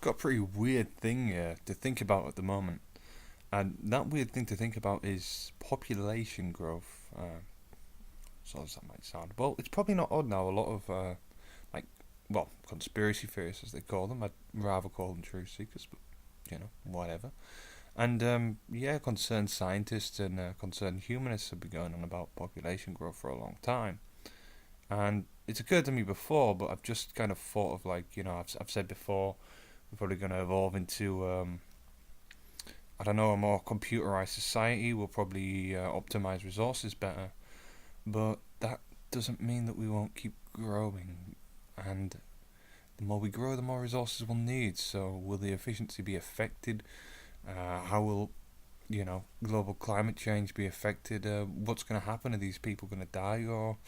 got a pretty weird thing to think about at the moment, and that weird thing to think about is population growth. So as that might sound, well, it's probably not odd now. A lot of like, well, conspiracy theorists as they call them. I'd rather call them truth seekers, but whatever. And yeah, concerned scientists and concerned humanists have been going on about population growth for a long time. And it's occurred to me before, but I've just kind of thought of like, I've said before, we're probably going to evolve into, I don't know, a more computerized society. We'll probably optimize resources better. But that doesn't mean that we won't keep growing. And the more we grow, the more resources we'll need. So will the efficiency be affected? How will global climate change be affected? What's going to happen? Are these people going to die, or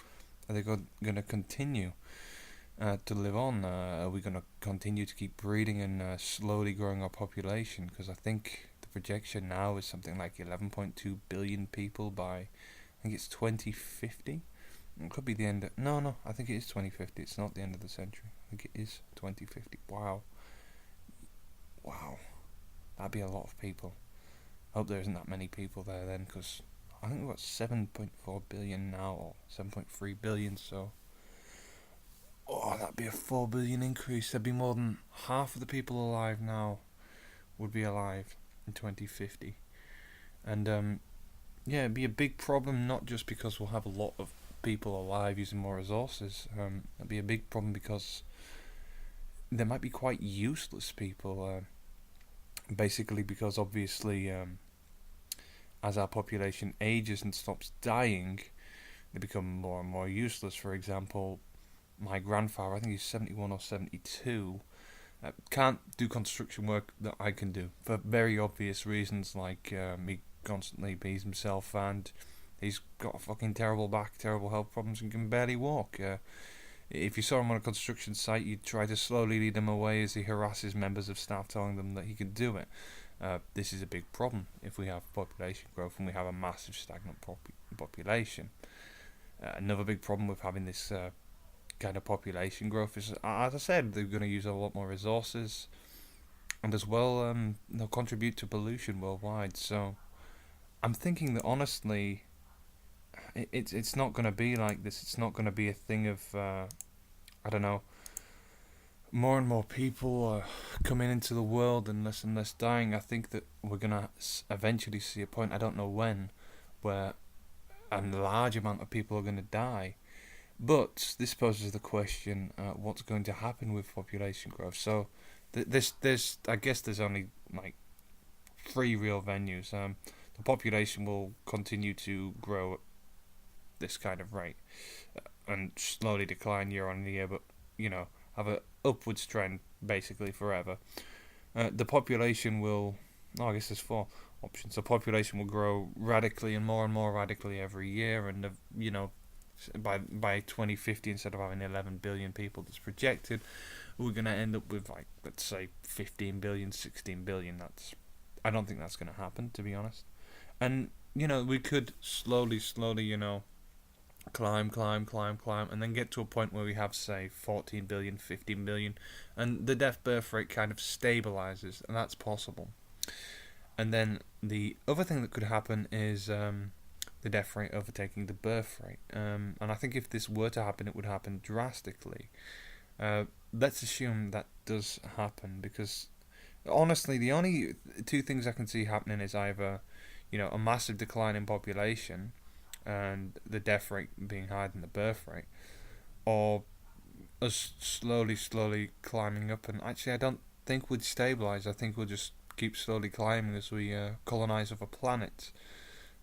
are they going to continue to live on? Are we going to continue to keep breeding and slowly growing our population? Because I think the projection now is something like 11.2 billion people by, I think it's 2050. It could be the end. No, I think it is 2050. It's not the end of the century. I think it is 2050. Wow, that'd be a lot of people. I hope there isn't that many people there then, because I think we've got 7.4 billion now, or 7.3 billion, so that'd be a 4 billion increase. There'd be more than half of the people alive now would be alive in 2050. And yeah, it'd be a big problem, not just because we'll have a lot of people alive using more resources. It'd be a big problem because there might be quite useless people. Basically, because obviously, as our population ages and stops dying, they become more and more useless. For example, my grandfather, I think he's 71 or 72, can't do construction work that I can do for very obvious reasons, like he constantly bees himself and he's got a fucking terrible back, terrible health problems, and can barely walk. If you saw him on a construction site, you'd try to slowly lead him away as he harasses members of staff, telling them that he can do it. This is a big problem if we have population growth and we have a massive stagnant population. Another big problem with having this kind of population growth is, as I said, they're going to use a lot more resources, and as well, they'll contribute to pollution worldwide. So I'm thinking that honestly, it's not going to be like this. It's not going to be a thing of I don't know, more and more people coming into the world and less dying. I think that we're going to eventually see a point, I don't know when, where a large amount of people are going to die. But this poses the question, what's going to happen with population growth? So there's I guess there's only like three real venues. The population will continue to grow at this kind of rate and slowly decline year on year, but have a upwards trend basically forever. The population will, I guess there's four options. The population will grow radically and more radically every year, and by 2050, instead of having 11 billion people that's projected, we're going to end up with, like, let's say 15 billion, 16 billion. I don't think that's going to happen, to be honest. And we could slowly climb, and then get to a point where we have, say, 14 billion, 15 billion, and the death birth rate kind of stabilizes, and that's possible. And then the other thing that could happen is the death rate overtaking the birth rate. And I think if this were to happen, it would happen drastically. Let's assume that does happen, because honestly, the only two things I can see happening is either, a massive decline in population and the death rate being higher than the birth rate, or us slowly climbing up. And actually, I don't think we'd stabilize. I think we'll just keep slowly climbing as we colonize other planets.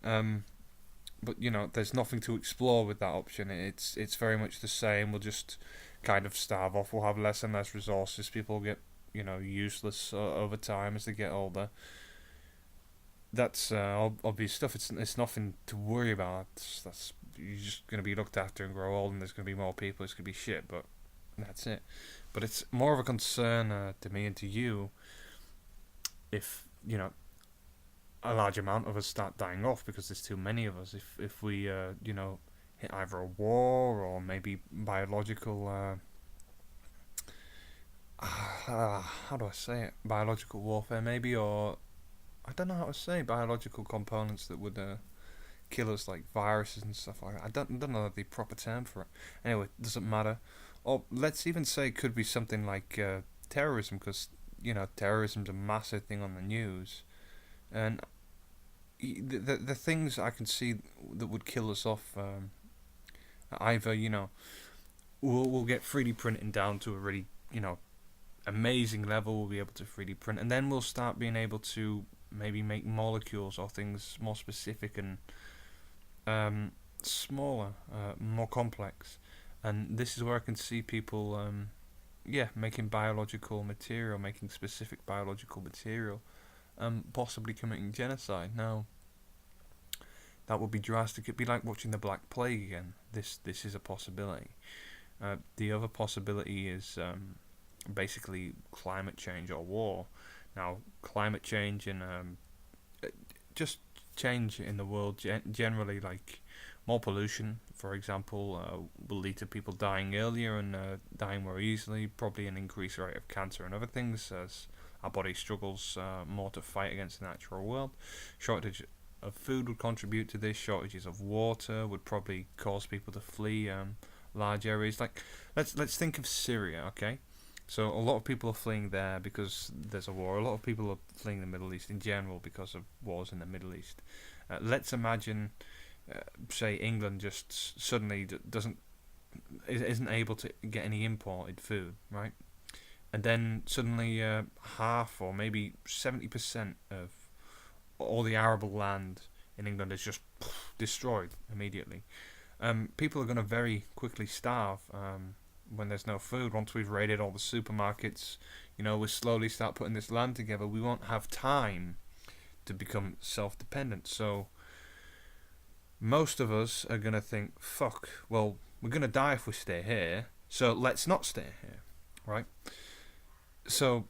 But there's nothing to explore with that option. It's very much the same. We'll just kind of starve off. We'll have less and less resources. People will get useless over time as they get older. That's obvious stuff. It's nothing to worry about. That's You're just going to be looked after and grow old, and there's going to be more people. It's going to be shit, but that's it. But it's more of a concern to me and to you if a large amount of us start dying off because there's too many of us. If we hit either a war or maybe biological how do I say it? Biological warfare, maybe, or I don't know how to say biological components that would kill us, like viruses and stuff like that. I don't know the proper term for it. Anyway, it doesn't matter. Or let's even say it could be something like terrorism, because terrorism's a massive thing on the news, and the things I can see that would kill us off, either we'll get 3D printing down to a really amazing level. We'll be able to 3D print, and then we'll start being able to maybe make molecules or things more specific and smaller, more complex. And this is where I can see people, making biological material, making specific biological material, possibly committing genocide. Now, that would be drastic. It'd be like watching the Black Plague again. This is a possibility. The other possibility is basically climate change or war. Now, climate change and just change in the world generally, like more pollution, for example, will lead to people dying earlier and dying more easily, probably an increased rate of cancer and other things as our body struggles more to fight against the natural world. Shortage of food would contribute to this. Shortages of water would probably cause people to flee large areas. Like, let's think of Syria, okay? So a lot of people are fleeing there because there's a war. A lot of people are fleeing the Middle East in general because of wars in the Middle East. Let's imagine, say, England just suddenly isn't able to get any imported food, right? And then suddenly half or maybe 70% of all the arable land in England is just destroyed immediately. People are going to very quickly starve when there's no food. Once we've raided all the supermarkets, we slowly start putting this land together. We won't have time to become self-dependent. So most of us are going to think, fuck, well, we're going to die if we stay here, so let's not stay here, right? So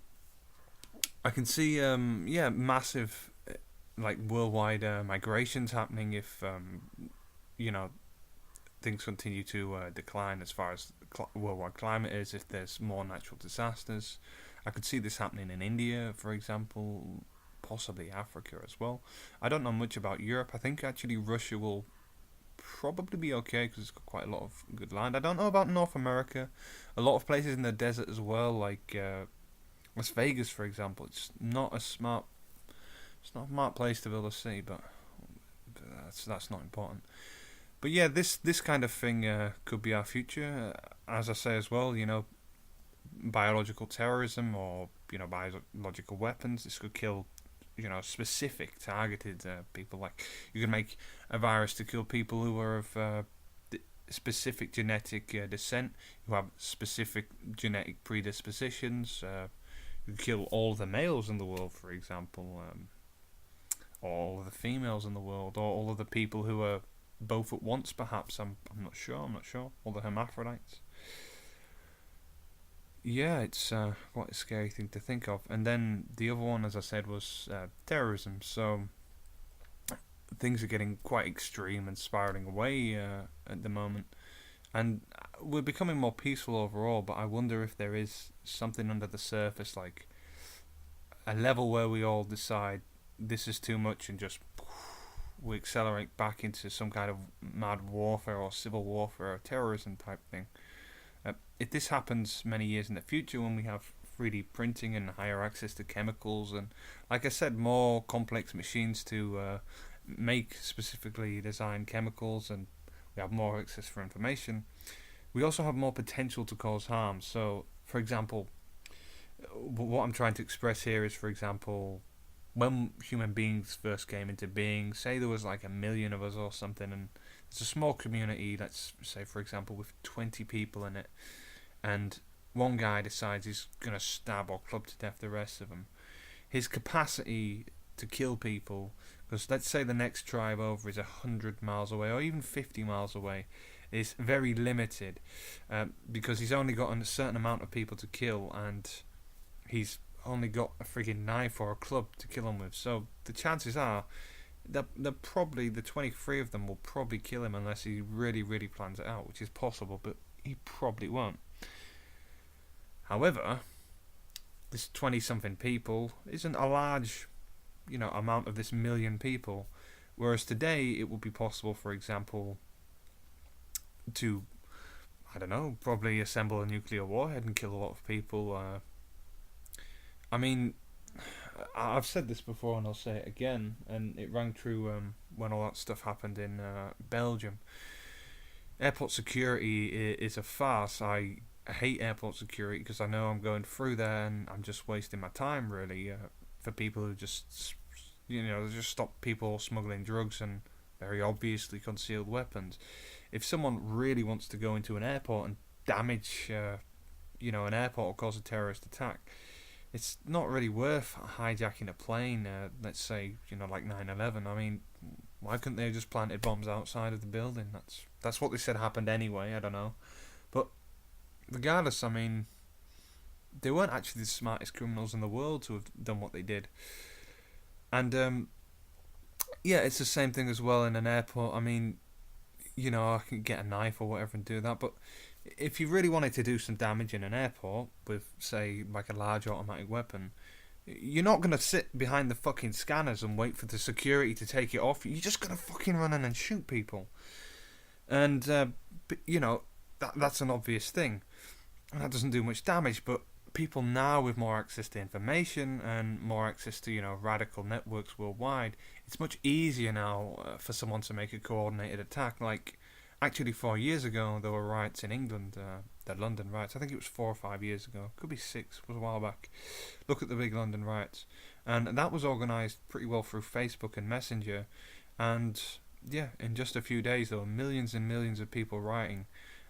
I can see, massive, like, worldwide migrations happening if, things continue to decline as far as worldwide climate is, if there's more natural disasters. I could see this happening in India, for example, possibly Africa as well. I don't know much about Europe. I think actually Russia will probably be okay because it's got quite a lot of good land. I don't know about North America. A lot of places in the desert as well, like Las Vegas, for example. It's not a smart place to build a city, but that's not important. But yeah, this kind of thing could be our future. As I say as well, biological terrorism or biological weapons. This could kill specific targeted people. Like, you can make a virus to kill people who are of specific genetic descent, who have specific genetic predispositions. You can kill all the males in the world, for example, or all of the females in the world, or all of the people who are both at once, perhaps. I'm not sure. All the hermaphrodites. Yeah, it's quite a scary thing to think of. And then the other one, as I said, was terrorism. So things are getting quite extreme and spiraling away at the moment. And we're becoming more peaceful overall, but I wonder if there is something under the surface, like a level where we all decide this is too much and just we accelerate back into some kind of mad warfare or civil warfare or terrorism type thing. If this happens many years in the future, when we have 3D printing and higher access to chemicals and, like I said, more complex machines to make specifically designed chemicals, and we have more access for information, we also have more potential to cause harm. So, for example, what I'm trying to express here is, for example, when human beings first came into being, say there was like 1 million of us or something, and it's a small community, let's say, for example, with 20 people in it, and one guy decides he's going to stab or club to death the rest of them. His capacity to kill people, because let's say the next tribe over is 100 miles away or even 50 miles away, is very limited, because he's only got a certain amount of people to kill, and he's only got a frigging knife or a club to kill them with. So the chances are that probably the 23 of them will probably kill him unless he really, really plans it out, which is possible, but he probably won't. However, this 20 something people isn't a large, amount of this million people. Whereas today, it would be possible, for example, to, I don't know, probably assemble a nuclear warhead and kill a lot of people. I mean, I've said this before and I'll say it again, and it rang true when all that stuff happened in Belgium. Airport security is a farce. I hate airport security because I know I'm going through there and I'm just wasting my time, really, for people who just stop people smuggling drugs and very obviously concealed weapons. If someone really wants to go into an airport and damage, an airport or cause a terrorist attack, it's not really worth hijacking a plane. Let's say, like 9/11. I mean, why couldn't they have just planted bombs outside of the building? That's what they said happened anyway. I don't know, but regardless, I mean, they weren't actually the smartest criminals in the world to have done what they did. And yeah, it's the same thing as well in an airport. I mean, I can get a knife or whatever and do that, but if you really wanted to do some damage in an airport with, say, like a large automatic weapon, you're not going to sit behind the fucking scanners and wait for the security to take it off. You're just going to fucking run in and shoot people. And, that's an obvious thing. And that doesn't do much damage, but people now with more access to information and more access to, radical networks worldwide, it's much easier now for someone to make a coordinated attack. Like, actually 4 years ago, there were riots in England, the London riots. I think it was 4 or 5 years ago. Could be 6, it was a while back. Look at the big London riots. And that was organised pretty well through Facebook and Messenger. And, yeah, in just a few days, there were millions and millions of people rioting.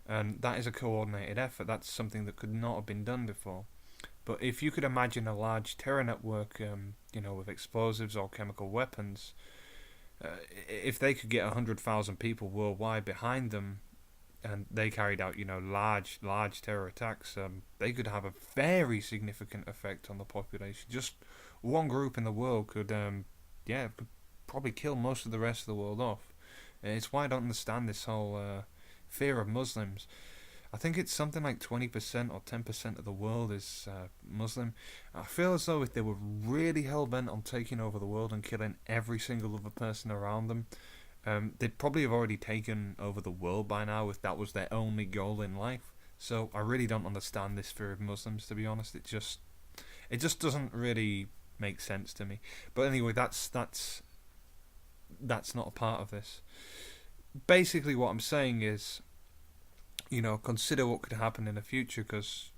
And that is a coordinated effort. That's something that could not have been done before. But if you could imagine a large terror network, with explosives or chemical weapons, if they could get 100,000 people worldwide behind them, and they carried out, large terror attacks, they could have a very significant effect on the population. Just one group in the world could probably kill most of the rest of the world off. It's why I don't understand this whole fear of Muslims. I think it's something like 20% or 10% of the world is Muslim. I feel as though if they were really hell-bent on taking over the world and killing every single other person around them, they'd probably have already taken over the world by now if that was their only goal in life. So I really don't understand this fear of Muslims, to be honest. It just doesn't really make sense to me. But anyway, that's not a part of this. Basically, what I'm saying is, consider what could happen in the future, because,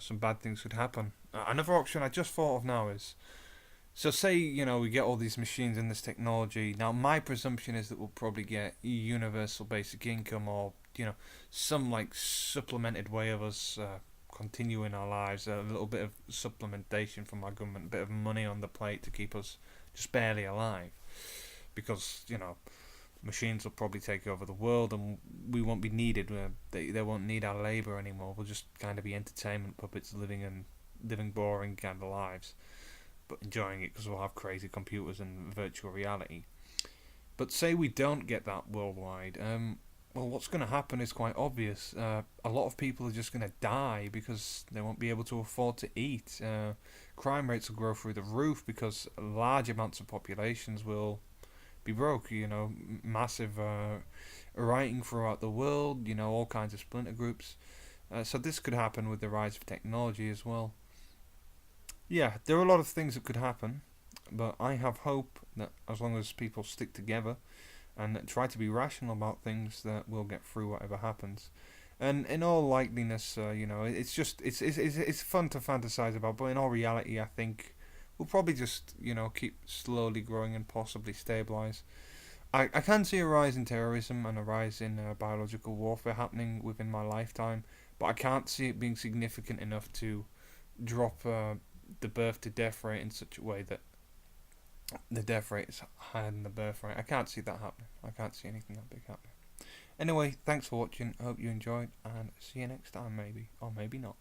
some bad things could happen. Another option I just thought of now is, so say, we get all these machines and this technology. Now, my presumption is that we'll probably get universal basic income, or, some, like, supplemented way of us continuing our lives, a little bit of supplementation from our government, a bit of money on the plate to keep us just barely alive. Because, machines will probably take over the world and we won't be needed. They won't need our labour anymore. We'll just kind of be entertainment puppets living boring kind of lives, but enjoying it because we'll have crazy computers and virtual reality. But say we don't get that worldwide, well, what's going to happen is quite obvious. A lot of people are just going to die because they won't be able to afford to eat. Crime rates will grow through the roof because large amounts of populations will be broke, massive rioting throughout the world, all kinds of splinter groups. So this could happen with the rise of technology as well. Yeah, there are a lot of things that could happen, but I have hope that as long as people stick together and try to be rational about things, that we'll get through whatever happens. And in all likeliness, it's fun to fantasize about, but in all reality, I think we'll probably just, keep slowly growing and possibly stabilise. I can see a rise in terrorism and a rise in biological warfare happening within my lifetime, but I can't see it being significant enough to drop the birth to death rate in such a way that the death rate is higher than the birth rate. I can't see that happening. I can't see anything that big happening. Anyway, thanks for watching. I hope you enjoyed, and see you next time, maybe, or maybe not.